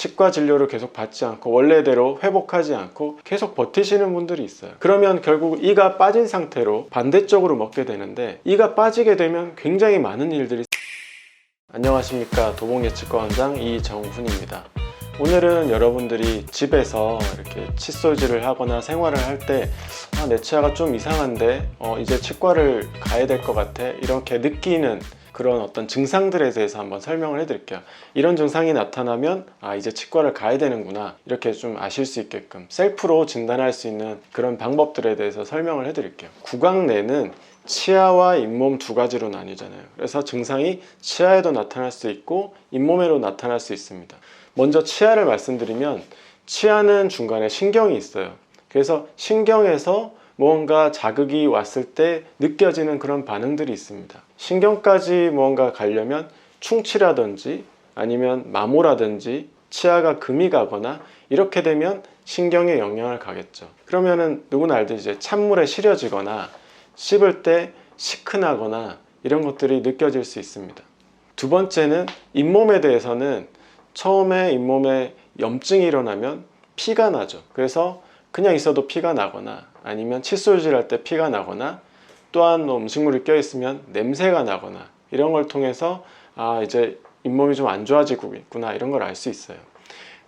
치과 진료를 계속 받지 않고 원래대로 회복하지 않고 계속 버티시는 분들이 있어요. 그러면 결국 이가 빠진 상태로 반대쪽으로 먹게 되는데, 이가 빠지게 되면 굉장히 많은 일들이. 안녕하십니까, 도봉예치과 원장 이정훈입니다. 오늘은 여러분들이 집에서 이렇게 칫솔질을 하거나 생활을 할 때 내 치아가 좀 이상한데 이제 치과를 가야 될 것 같아, 이렇게 느끼는 그런 어떤 증상들에 대해서 한번 설명을 해드릴게요. 이런 증상이 나타나면 이제 치과를 가야 되는구나, 이렇게 좀 아실 수 있게끔 셀프로 진단할 수 있는 그런 방법들에 대해서 설명을 해드릴게요. 구강내는 치아와 잇몸 두 가지로 나뉘잖아요. 그래서 증상이 치아에도 나타날 수 있고 잇몸에도 나타날 수 있습니다. 먼저 치아를 말씀드리면, 치아는 중간에 신경이 있어요. 그래서 신경에서 무언가 자극이 왔을 때 느껴지는 그런 반응들이 있습니다. 신경까지 무언가 가려면 충치라든지 아니면 마모라든지 치아가 금이 가거나 이렇게 되면 신경에 영향을 가겠죠. 그러면은 누구나 알듯이 이제 찬물에 시려지거나 씹을 때 시큰하거나 이런 것들이 느껴질 수 있습니다. 두 번째는 잇몸에 대해서는, 처음에 잇몸에 염증이 일어나면 피가 나죠. 그래서 그냥 있어도 피가 나거나 아니면 칫솔질 할 때 피가 나거나, 또한 음식물이 껴있으면 냄새가 나거나, 이런 걸 통해서 이제 잇몸이 좀 안 좋아지고 있구나, 이런 걸 알 수 있어요.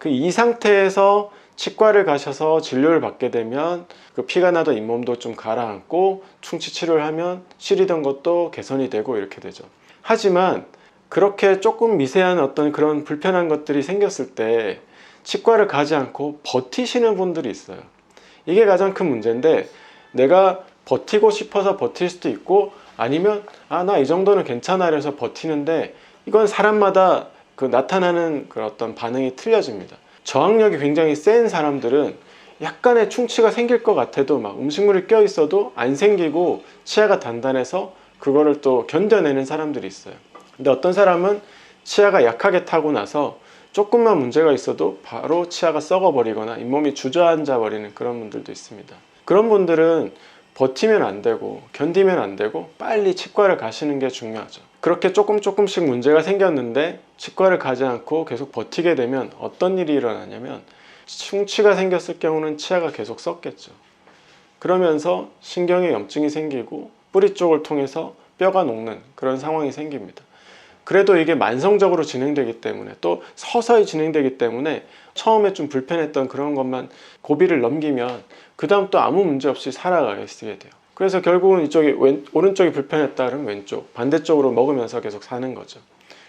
이 상태에서 치과를 가셔서 진료를 받게 되면 그 피가 나던 잇몸도 좀 가라앉고 충치 치료를 하면 시리던 것도 개선이 되고 이렇게 되죠. 하지만 그렇게 조금 미세한 어떤 그런 불편한 것들이 생겼을 때 치과를 가지 않고 버티시는 분들이 있어요. 이게 가장 큰 문제인데, 내가 버티고 싶어서 버틸 수도 있고, 아니면 나 이 정도는 괜찮아 이래서 버티는데, 이건 사람마다 그 나타나는 그 어떤 반응이 틀려집니다. 저항력이 굉장히 센 사람들은 약간의 충치가 생길 것 같아도 막 음식물이 껴 있어도 안 생기고 치아가 단단해서 그거를 또 견뎌내는 사람들이 있어요. 근데 어떤 사람은 치아가 약하게 타고 나서 조금만 문제가 있어도 바로 치아가 썩어버리거나 잇몸이 주저앉아 버리는 그런 분들도 있습니다. 그런 분들은 버티면 안 되고 견디면 안 되고 빨리 치과를 가시는 게 중요하죠. 그렇게 조금씩 문제가 생겼는데 치과를 가지 않고 계속 버티게 되면 어떤 일이 일어나냐면, 충치가 생겼을 경우는 치아가 계속 썩겠죠. 그러면서 신경에 염증이 생기고 뿌리 쪽을 통해서 뼈가 녹는 그런 상황이 생깁니다. 그래도 이게 만성적으로 진행되기 때문에, 또 서서히 진행되기 때문에 처음에 좀 불편했던 그런 것만 고비를 넘기면 그 다음 또 아무 문제 없이 살아가게 돼요. 그래서 결국은 이쪽이 오른쪽이 불편했다 그러면 왼쪽, 반대쪽으로 먹으면서 계속 사는 거죠.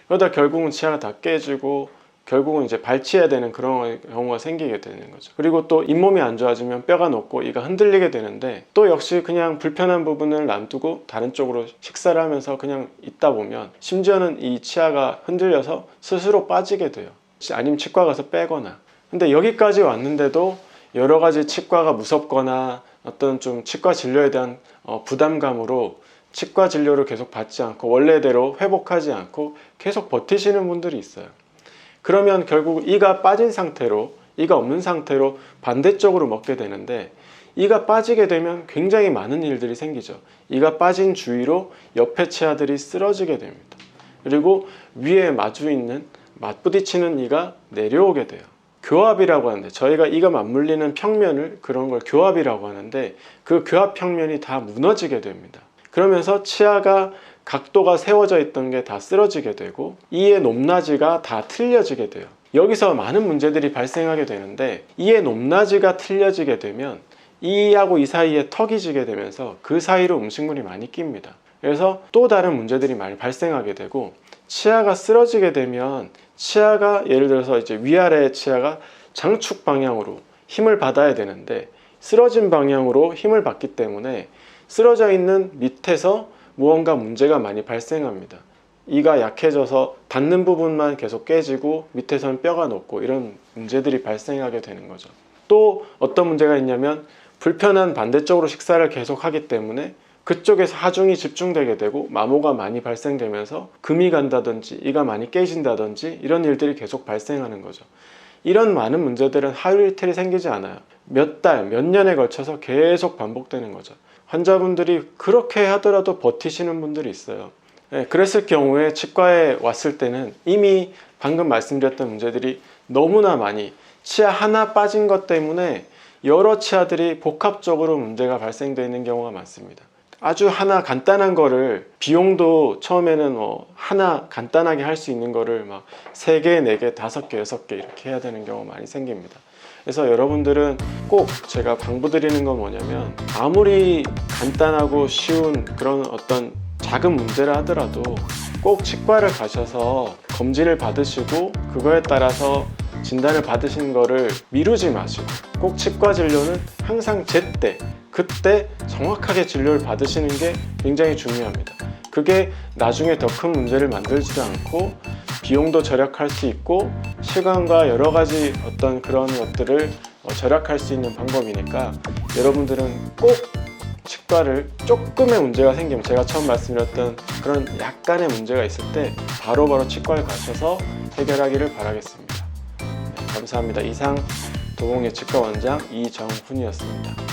그러다 결국은 치아가 다 깨지고 결국은 이제 발치해야 되는 그런 경우가 생기게 되는 거죠. 그리고 또 잇몸이 안 좋아지면 뼈가 녹고 이가 흔들리게 되는데, 또 역시 그냥 불편한 부분을 놔두고 다른 쪽으로 식사를 하면서 그냥 있다 보면 심지어는 이 치아가 흔들려서 스스로 빠지게 돼요. 아니면 치과 가서 빼거나. 근데 여기까지 왔는데도 여러 가지 치과가 무섭거나 어떤 좀 치과 진료에 대한 부담감으로 치과 진료를 계속 받지 않고 원래대로 회복하지 않고 계속 버티시는 분들이 있어요. 그러면 결국 이가 빠진 상태로, 이가 없는 상태로 반대쪽으로 먹게 되는데, 이가 빠지게 되면 굉장히 많은 일들이 생기죠. 이가 빠진 주위로 옆에 치아들이 쓰러지게 됩니다. 그리고 위에 마주 있는, 맞부딪히는 이가 내려오게 돼요. 교합이라고 하는데, 저희가 이가 맞물리는 평면을, 그런 걸 교합이라고 하는데, 그 교합 평면이 다 무너지게 됩니다. 그러면서 치아가 각도가 세워져 있던 게 다 쓰러지게 되고 이의 높낮이가 다 틀려지게 돼요. 여기서 많은 문제들이 발생하게 되는데, 이의 높낮이가 틀려지게 되면 이하고 이 사이에 턱이 지게 되면서 그 사이로 음식물이 많이 낍니다. 그래서 또 다른 문제들이 많이 발생하게 되고, 치아가 쓰러지게 되면 치아가, 예를 들어서 이제 위아래 치아가 장축 방향으로 힘을 받아야 되는데 쓰러진 방향으로 힘을 받기 때문에 쓰러져 있는 밑에서 무언가 문제가 많이 발생합니다. 이가 약해져서 닿는 부분만 계속 깨지고 밑에서는 뼈가 녹고 이런 문제들이 발생하게 되는 거죠. 또 어떤 문제가 있냐면, 불편한 반대쪽으로 식사를 계속 하기 때문에 그쪽에서 하중이 집중되게 되고 마모가 많이 발생되면서 금이 간다든지 이가 많이 깨진다든지 이런 일들이 계속 발생하는 거죠. 이런 많은 문제들은 하루 이틀이 생기지 않아요. 몇 달, 몇 년에 걸쳐서 계속 반복되는 거죠. 환자분들이 그렇게 하더라도 버티시는 분들이 있어요. 그랬을 경우에 치과에 왔을 때는 이미 방금 말씀드렸던 문제들이 너무나 많이 치아 하나 빠진 것 때문에 여러 치아들이 복합적으로 문제가 발생되어 있는 경우가 많습니다. 아주 하나 간단한 거를 비용도 처음에는 하나 간단하게 할 수 있는 거를 막 3개, 4개, 5개, 6개 이렇게 해야 되는 경우가 많이 생깁니다. 그래서 여러분들은 꼭 제가 당부드리는 건 뭐냐면, 아무리 간단하고 쉬운 그런 어떤 작은 문제를 하더라도 꼭 치과를 가셔서 검진을 받으시고 그거에 따라서 진단을 받으시는 거를 미루지 마시고, 꼭 치과 진료는 항상 제때 그때 정확하게 진료를 받으시는 게 굉장히 중요합니다. 그게 나중에 더 큰 문제를 만들지도 않고 비용도 절약할 수 있고 시간과 여러 가지 어떤 그런 것들을 절약할 수 있는 방법이니까, 여러분들은 꼭 치과를 조금의 문제가 생기면, 제가 처음 말씀드렸던 그런 약간의 문제가 있을 때 바로바로 치과에 가셔서 해결하기를 바라겠습니다. 네, 감사합니다. 이상 도공예 치과 원장 이정훈이었습니다.